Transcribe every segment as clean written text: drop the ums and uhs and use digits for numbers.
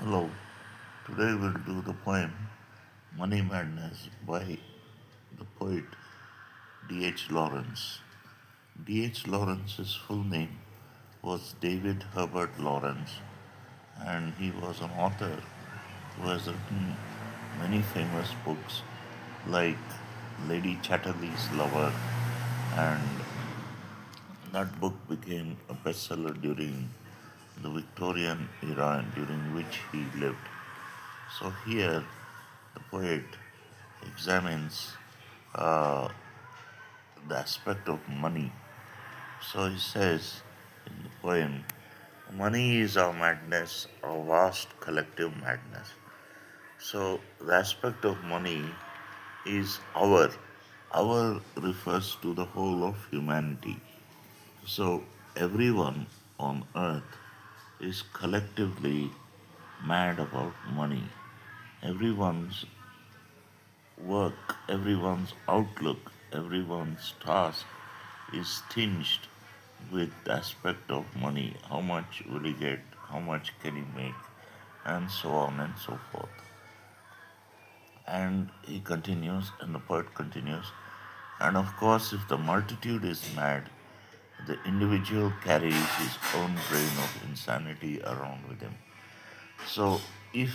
Hello, today we'll do the poem Money Madness by the poet D.H. Lawrence. D.H. Lawrence's full name was David Herbert Lawrence, and he was an author who has written many famous books like Lady Chatterley's Lover, and that book became a bestseller during the Victorian era during which he lived. So here the poet examines uh, the aspect of money. So he says in the poem, money is our madness, our vast collective madness. So the aspect of money is our. Our refers to the whole of humanity. So everyone on earth is collectively mad about money. Everyone's work, everyone's outlook, everyone's task is tinged with the aspect of money. How much will he get? How much can he make? And so on and so forth. And he continues, and the poet continues. And of course, if the multitude is mad, the individual carries his own grain of insanity around with him. So, if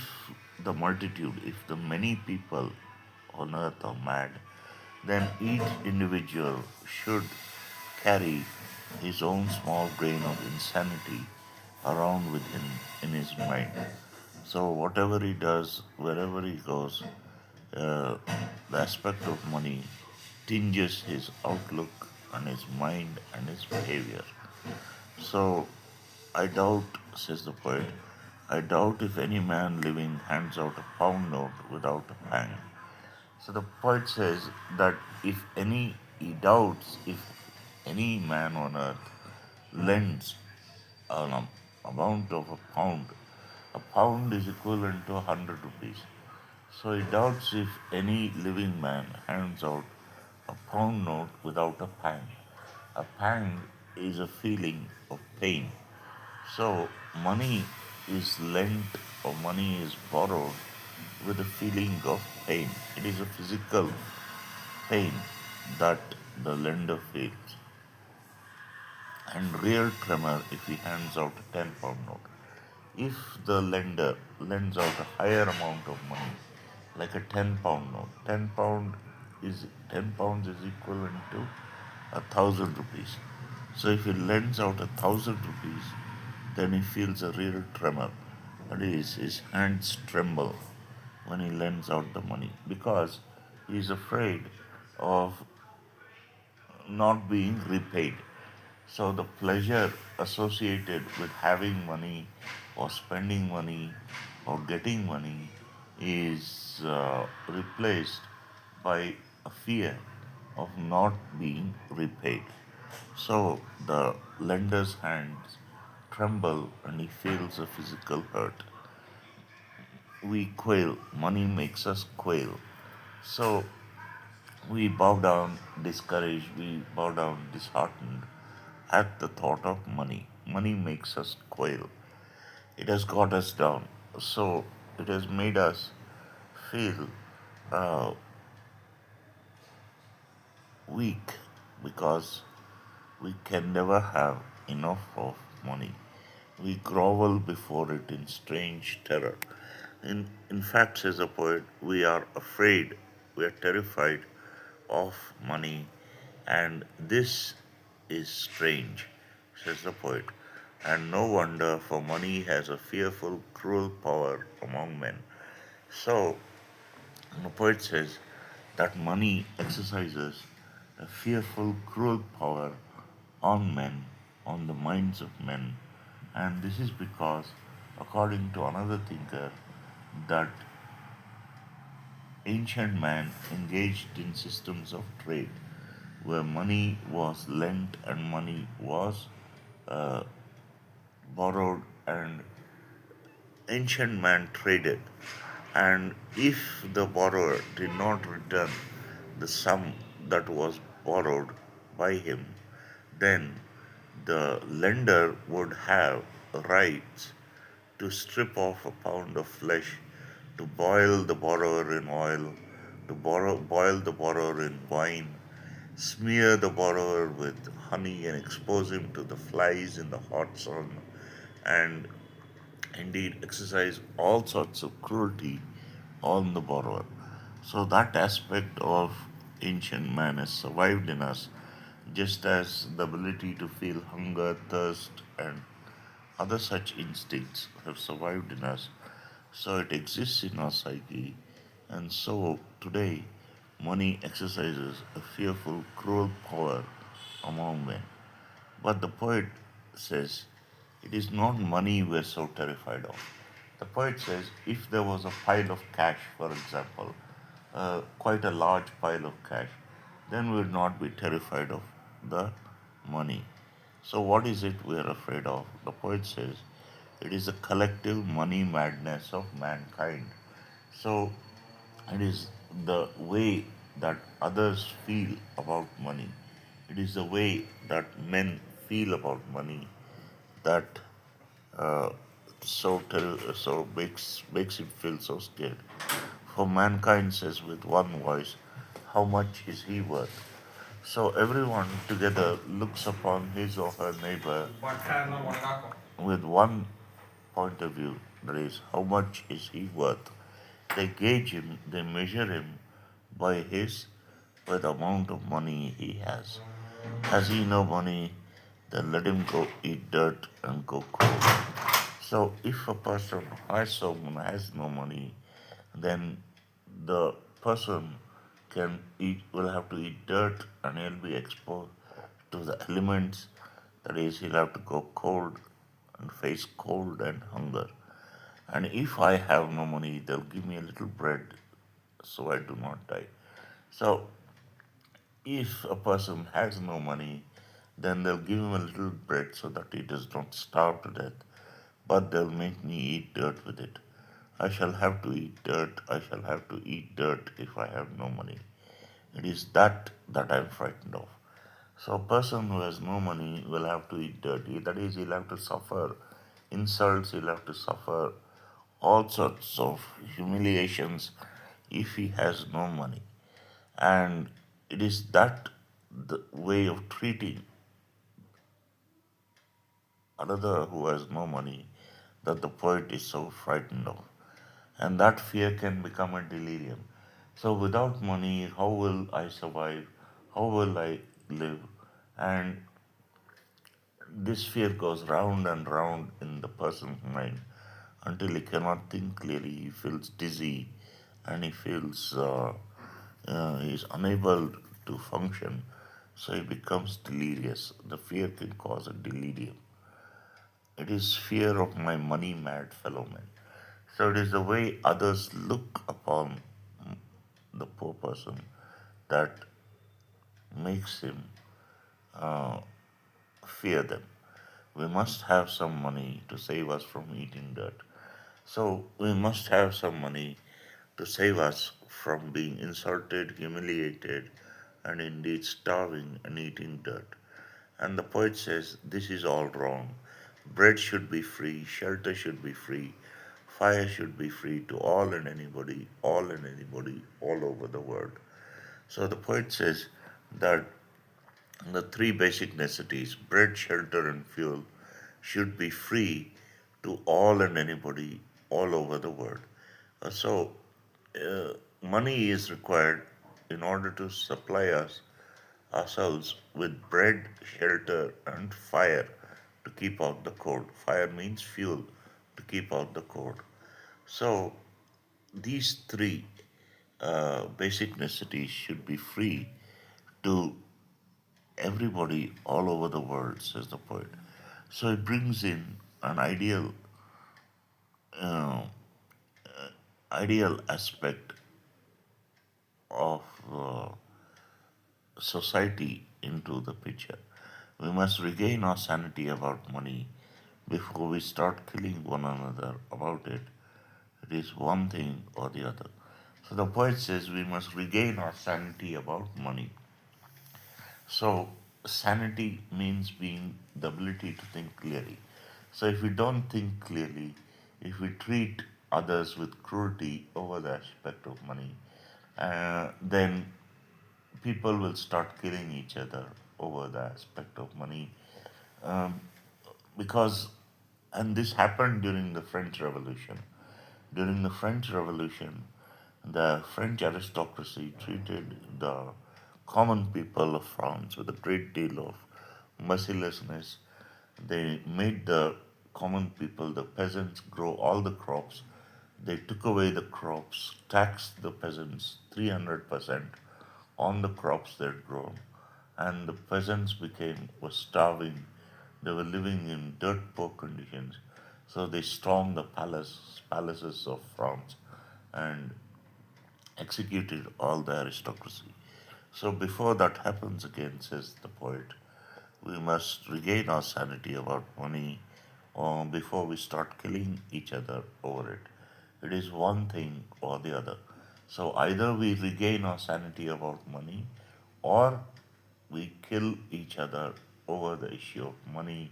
the multitude, if the many people on earth are mad, then each individual should carry his own small grain of insanity around with him in his mind. So, whatever he does, wherever he goes, uh, the aspect of money tinges his outlook and his mind and his behavior. So, I doubt, says the poet, I doubt if any man living hands out a pound note without a pang. So the poet says that if any, he doubts if any man on earth lends an amount of a pound is equivalent to 100 rupees. So he doubts if any living man hands out a pound note without a pang. A pang is a feeling of pain. So money is lent or money is borrowed with a feeling of pain. It is a physical pain that the lender feels, and real tremor if he hands out a 10 pound note. If the lender lends out a higher amount of money, like a 10 pound note, 10 pounds is equivalent to 1,000 rupees. So if he lends out 1,000 rupees, then he feels a real tremor. That is, his hands tremble when he lends out the money because he is afraid of not being repaid. So the pleasure associated with having money or spending money or getting money is replaced by a fear of not being repaid. So the lender's hands tremble and he feels a physical hurt. We quail, money makes us quail. So we bow down discouraged, we bow down disheartened at the thought of money. Money makes us quail. It has got us down. So it has made us feel uh, weak because we can never have enough of money. We grovel before it in strange terror. In fact, says the poet, we are afraid, we are terrified of money, and this is strange, says the poet. And no wonder, for money has a fearful, cruel power among men. So, the poet says that money exercises a fearful, cruel power on men, on the minds of men. And this is because, according to another thinker, that ancient man engaged in systems of trade where money was lent and money was uh, borrowed, and ancient man traded. And if the borrower did not return the sum that was borrowed by him, then the lender would have rights to strip off a pound of flesh, to boil the borrower in oil, to boil the borrower in wine, smear the borrower with honey and expose him to the flies in the hot sun, and indeed exercise all sorts of cruelty on the borrower. So that aspect of ancient man has survived in us, just as the ability to feel hunger, thirst, and other such instincts have survived in us. So it exists in our psyche, and so today money exercises a fearful, cruel power among men. But the poet says it is not money we're so terrified of. The poet says if there was a pile of cash, for example, quite a large pile of cash, then we would not be terrified of the money. So, what is it we are afraid of? The poet says it is a collective money madness of mankind. So, it is the way that others feel about money. It is the way that men feel about money that uh, so makes him feel so scared. For mankind says with one voice, how much is he worth? So everyone together looks upon his or her neighbor with one point of view, that is, how much is he worth? They gauge him, they measure him by the amount of money he has. Has he no money? Then let him go eat dirt and go cold. So if a person has no money, then the person will have to eat dirt and he'll be exposed to the elements. That is, he'll have to go cold and face cold and hunger. And if I have no money, they'll give me a little bread so I do not die. So if a person has no money, then they'll give him a little bread so that he does not starve to death, but they'll make me eat dirt with it. I shall have to eat dirt, I shall have to eat dirt if I have no money. It is that I'm frightened of. So a person who has no money will have to eat dirt. That is, he'll have to suffer insults, he'll have to suffer all sorts of humiliations if he has no money. And it is that the way of treating another who has no money that the poet is so frightened of. And that fear can become a delirium. So without money, how will I survive? How will I live? And this fear goes round and round in the person's mind until he cannot think clearly. He feels dizzy and he is unable to function. So he becomes delirious. The fear can cause a delirium. It is fear of my money mad fellow men. So it is the way others look upon the poor person that makes him fear them. We must have some money to save us from eating dirt. So we must have some money to save us from being insulted, humiliated, and indeed starving and eating dirt. And the poet says this is all wrong. Bread should be free, shelter should be free, fire should be free to all and anybody, all over the world. So the poet says that the three basic necessities, bread, shelter, and fuel, should be free to all and anybody all over the world. So, money is required in order to supply ourselves with bread, shelter, and fire to keep out the cold. Fire means fuel to keep out the cold. So, these three basic necessities should be free to everybody all over the world, says the poet. So it brings in an uh, ideal aspect of society into the picture. We must regain our sanity about money before we start killing one another about it. It is one thing or the other. So the poet says we must regain our sanity about money. So, sanity means being the ability to think clearly. So, if we don't think clearly, if we treat others with cruelty over the aspect of money, then people will start killing each other over the aspect of money. Um, because, and this happened during the French Revolution. During the French Revolution, the French aristocracy treated the common people of France with a great deal of mercilessness. They made the common people, the peasants, grow all the crops. They took away the crops, taxed the peasants 300% on the crops they'd grown, and the peasants were starving. They were living in dirt poor conditions. So they stormed the palaces of France and executed all the aristocracy. So before that happens again, says the poet, we must regain our sanity about money before we start killing each other over it. It is one thing or the other. So either we regain our sanity about money or we kill each other over the issue of money,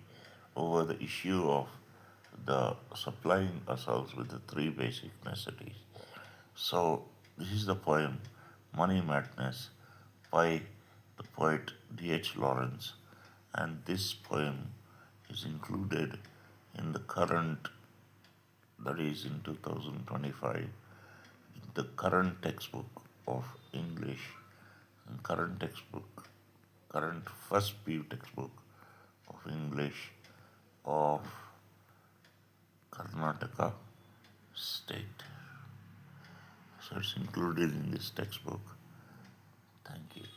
over the issue of the supplying ourselves with the three basic necessities. So this is the poem Money Madness by the poet D.H. Lawrence, and this poem is included in the current, that is in 2025, the current textbook of English, and current textbook, current first PU textbook of English of Karnataka state. So it's included in this textbook. Thank you.